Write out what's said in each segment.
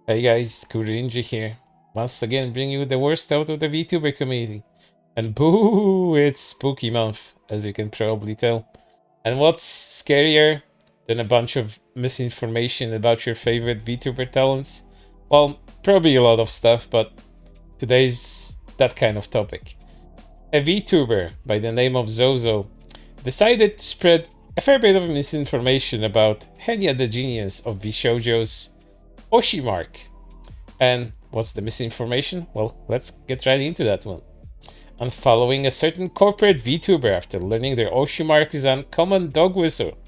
Hey guys, Rinji here. Once again, bringing you the worst out of the VTuber community. And boo, it's spooky month, as you can probably tell. And what's scarier than a bunch of misinformation about your favorite VTuber talents? Well, probably a lot of stuff, but today's that kind of topic. A VTuber by the name of Zozo decided to spread a fair bit of misinformation about Henya the Genius of VShojo's Oshi mark. And what's the misinformation? Well, let's get right into that one. Unfollowing a certain corporate VTuber after learning their Oshi mark is uncommon dog whistle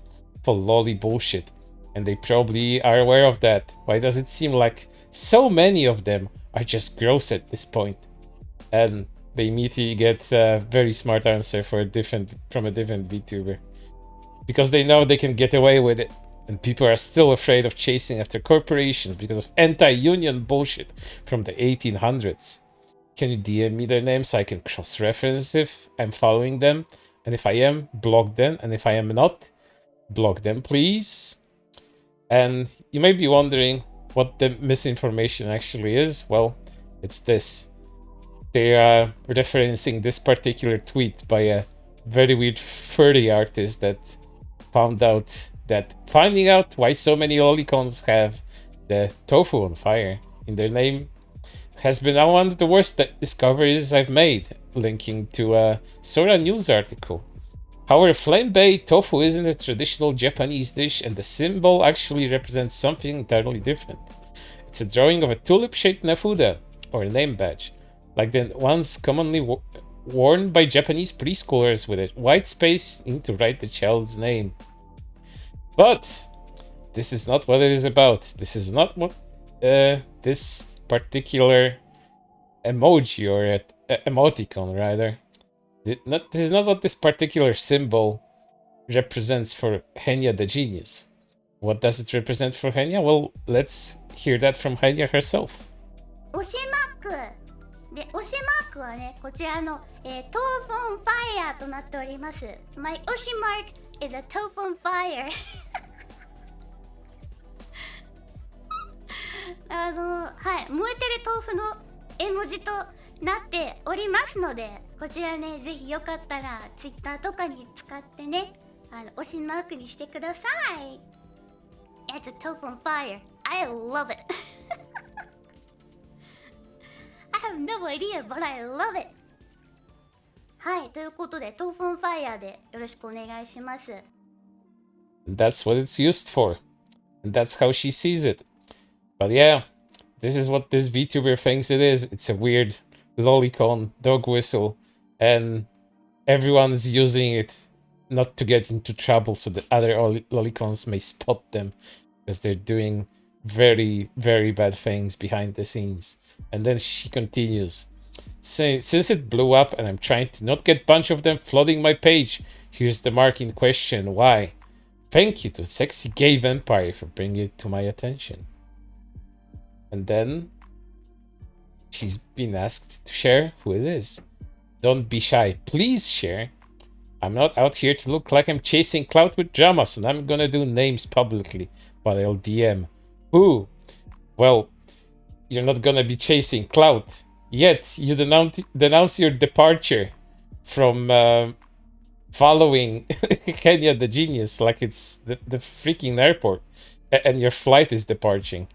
for lolly bullshit. And they probably are aware of that. Why does it seem like so many of them are just gross at this point? And they immediately get a very smart answer from a different VTuber. Because they know they can get away with it. And people are still afraid of chasing after corporations because of anti-union bullshit from the 1800s. Can you DM me their names so I can cross-reference if I'm following them? And if I am, block them. And if I am not, block them, please. And you may be wondering what the misinformation actually is. Well, it's this. They are referencing this particular tweet by a very weird furry artist that found out that finding out why so many lolicons have the tofu on fire in their name has been one of the worst discoveries I've made, linking to a Sora news article. However, flambé tofu isn't a traditional Japanese dish, and the symbol actually represents something entirely different. It's a drawing of a tulip-shaped nafuda, or a name badge, like the ones commonly worn by Japanese preschoolers with a white space in to write the child's name. But this is not what it is about. This is not what this particular emoji or emoticon, rather. This is not what this particular symbol represents for Henya the Genius. What does it represent for Henya? Well, let's hear that from Henya herself. 推しマークで、推しマークはね、こちらの、トーフォンファイヤーとなっております。My 推しマーク is a トーフォンファイヤー。はい、燃えてる豆腐の絵文字となっておりますので、こちらね、ぜひよかったら Twitter とかに使ってね、推しマークにしてください。It's a tofu on fire. I love it. I have no idea, but I love it. はい、ということで、トーフォンファイヤーでよろしくお願いします。That's what it's used for. And that's how she sees it. But yeah, this is what this VTuber thinks it is. It's a weird lolicon, dog whistle, and everyone's using it not to get into trouble so that other lolicons may spot them, because they're doing very, very bad things behind the scenes. And then she continues. Since it blew up and I'm trying to not get a bunch of them flooding my page, here's the mark in question. Why? Thank you to Sexy Gay Vampire for bringing it to my attention. And then she's been asked to share who it is. Don't be shy. Please share. I'm not out here to look like I'm chasing clout with dramas, and I'm gonna do names publicly, but I'll DM. Who? Well, you're not gonna be chasing clout. Yet, you denounce your departure from following Henya the Genius like it's the freaking airport, and your flight is departing.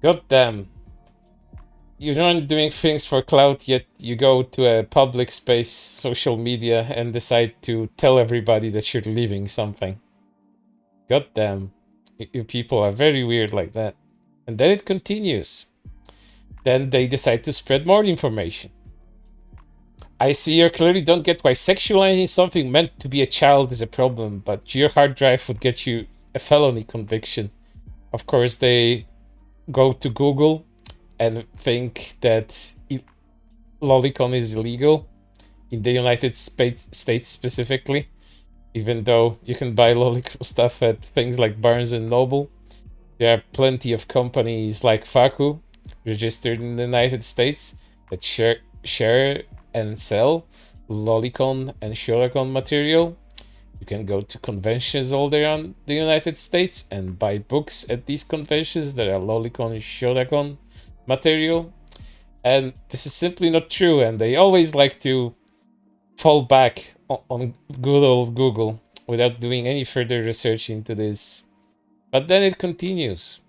God damn. You're not doing things for clout, yet you go to a public space, social media, and decide to tell everybody that you're leaving something. God damn. You people are very weird like that. And then it continues. Then they decide to spread more information. I see you clearly don't get why sexualizing something meant to be a child is a problem, but your hard drive would get you a felony conviction. Of course, they go to Google and think that lolicon is illegal in the United States specifically, even though you can buy lolicon stuff at things like Barnes and Noble. There are plenty of companies like Faku, registered in the United States, that share and sell lolicon and shoricon material. You can go to conventions all around the United States and buy books at these conventions that are lolicon and shoracon material. And this is simply not true, and they always like to fall back on good old Google without doing any further research into this. But then it continues.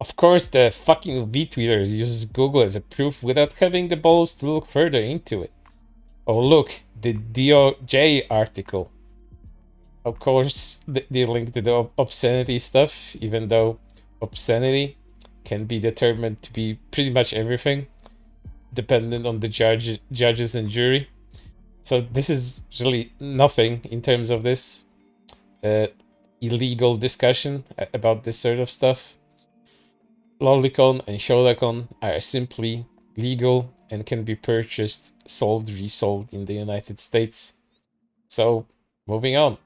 Of course, the fucking VTuber uses Google as a proof without having the balls to look further into it. Oh look, the DOJ article. Of course, they link to the obscenity stuff, even though obscenity can be determined to be pretty much everything, dependent on the judges and jury. So this is really nothing in terms of this illegal discussion about this sort of stuff. Lolicon and Shoracon are simply legal and can be purchased, sold, resold in the United States. So, moving on.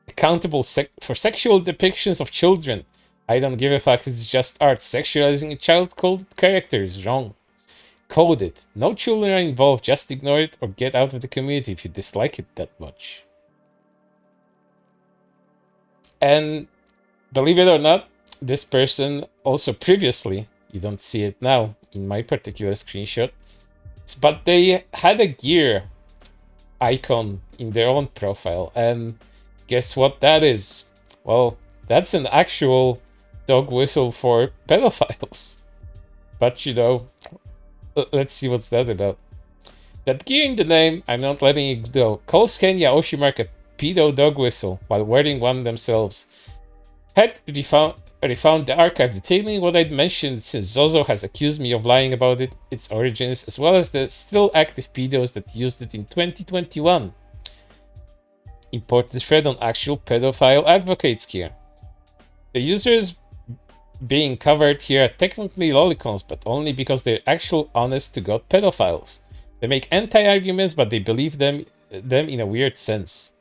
Accountable for sexual depictions of children. I don't give a fuck, it's just art. Sexualizing a child-coded character is wrong. Code it. No children are involved, just ignore it or get out of the community if you dislike it that much. And believe it or not, this person also previously, you don't see it now in my particular screenshot, but they had a gear icon in their own profile, and guess what that is? Well, that's an actual dog whistle for pedophiles. But you know, let's see what's that about. That gear in the name, I'm not letting it go, calls Henya Oshi mark a pedo dog whistle while wearing one themselves. Had refound the archive detailing what I'd mentioned, since Zozo has accused me of lying about its origins, as well as the still active pedos that used it in 2021. Imported thread on actual pedophile advocates here. The users being covered here are technically lolicons, but only because they're actual honest-to-god pedophiles. They make anti-arguments, but they believe them in a weird sense.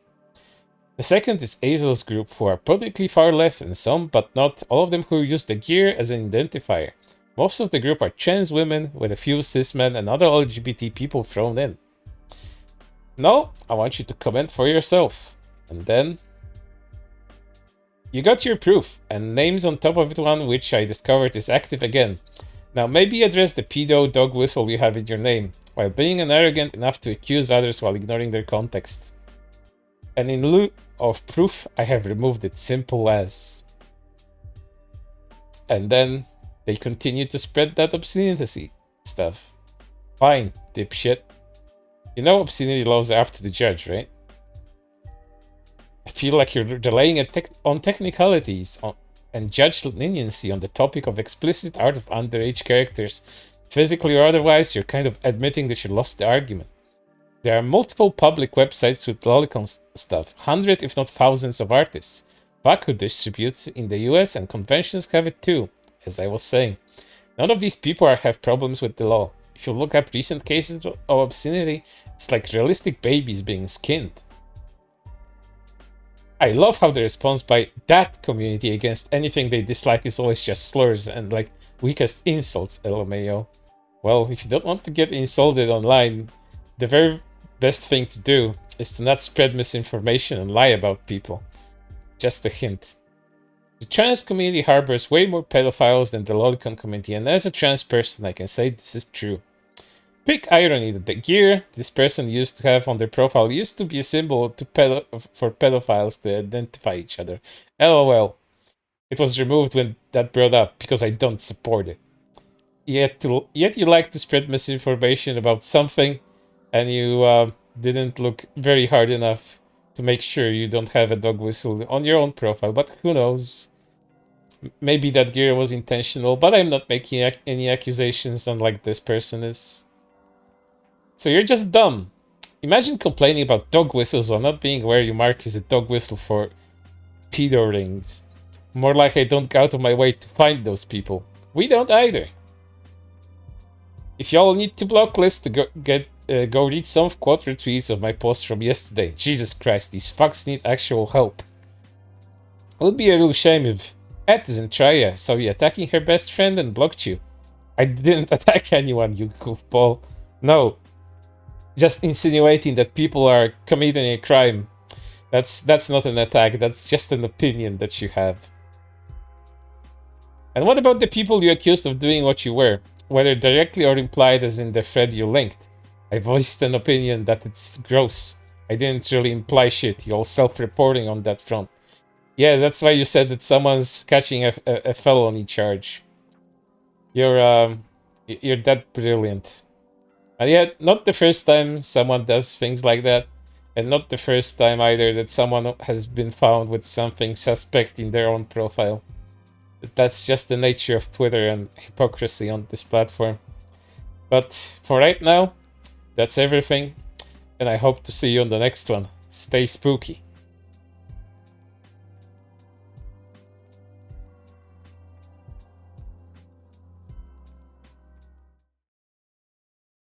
The second is Azo's group, who are politically far left, and some, but not all of them, who use the gear as an identifier. Most of the group are trans women, with a few cis men and other LGBT people thrown in. No, I want you to comment for yourself. And then you got your proof, and names on top of it, one which I discovered is active again. Now maybe address the pedo dog whistle you have in your name, while being arrogant enough to accuse others while ignoring their context. And in lieu of proof, I have removed it, simple as. And then they continue to spread that obscenity stuff. Fine, dipshit. You know obscenity laws are up to the judge, right? I feel like you're delaying on technicalities and judge leniency on the topic of explicit art of underage characters. Physically or otherwise, you're kind of admitting that you lost the argument. There are multiple public websites with lolicon stuff, hundreds if not thousands of artists. Baku distributes in the US and conventions have it too, as I was saying. None of these people have problems with the law. If you look up recent cases of obscenity, it's like realistic babies being skinned. I love how the response by that community against anything they dislike is always just slurs and like weakest insults, LMAO. Well, if you don't want to get insulted online, the very best thing to do is to not spread misinformation and lie about people. Just a hint. The trans community harbors way more pedophiles than the lolicon community, and as a trans person I can say this is true. Big irony that the gear this person used to have on their profile used to be a symbol for pedophiles to identify each other. LOL. It was removed when that brought up because I don't support it. Yet you like to spread misinformation about something, and you didn't look very hard enough to make sure you don't have a dog whistle on your own profile, but who knows? Maybe that gear was intentional, but I'm not making any accusations unlike this person is. So you're just dumb. Imagine complaining about dog whistles while not being aware your mark is a dog whistle for pedo rings. More like I don't go out of my way to find those people. We don't either. If y'all need to block list to go read some quote retweets of my post from yesterday. Jesus Christ, these fucks need actual help. It would be a real shame if Zentraya saw you attacking her best friend and blocked you. I didn't attack anyone, you goofball. No. just insinuating that people are committing a crime. That's not an attack, that's just an opinion that you have. And what about the people you accused of doing what you were, whether directly or implied as in the thread you linked? I voiced an opinion that it's gross. I didn't really imply shit, you're all self-reporting on that front. Yeah, that's why you said that someone's catching a felony charge. You're that brilliant. And yet, not the first time someone does things like that, and not the first time either that someone has been found with something suspect in their own profile. That's just the nature of Twitter and hypocrisy on this platform. But for right now, that's everything, and I hope to see you on the next one. Stay spooky.